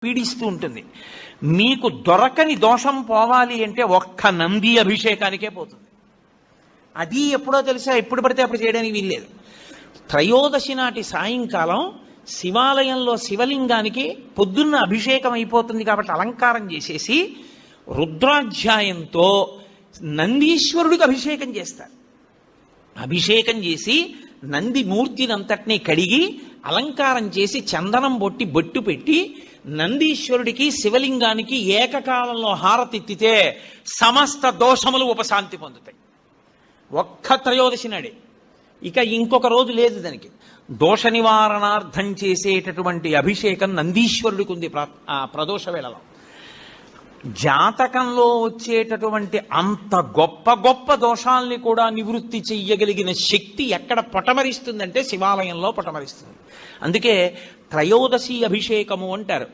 పీడిస్తూ ఉంటుంది. మీకు దొరకని దోషం పోవాలి అంటే ఒక్క నంది అభిషేకానికే పోతుంది. అది ఎప్పుడో తెలుసా, ఎప్పుడు పడితే అప్పుడు చేయడానికి వీల్లేదు. త్రయోదశి నాటి సాయంకాలం శివాలయంలో శివలింగానికి పొద్దున్న అభిషేకం అయిపోతుంది కాబట్టి అలంకారం చేసేసి రుద్రాధ్యాయంతో నందీశ్వరుడికి అభిషేకం చేస్తారు. అభిషేకం చేసి నంది మూర్తినంతటినీ కడిగి అలంకారం చేసి చందనం బొట్టు పెట్టి నందీశ్వరుడికి శివలింగానికి ఏకకాలంలో హారతిత్తితే సమస్త దోషములు ఉపశాంతి పొందుతాయి. ఒక్క త్రయోదశి నాడే, ఇక ఇంకొక రోజు లేదు దానికి. దోష నివారణార్థం చేసేటటువంటి అభిషేకం నందీశ్వరుడికి ఉంది ప్రదోష వేళలో. జాతకంలో వచ్చేటటువంటి అంత గొప్ప గొప్ప దోషాల్ని కూడా నివృత్తి చెయ్యగలిగిన శక్తి ఎక్కడ పొటమరిస్తుందంటే శివాలయంలో పొటమరిస్తుంది. అందుకే త్రయోదశి అభిషేకము అంటారు.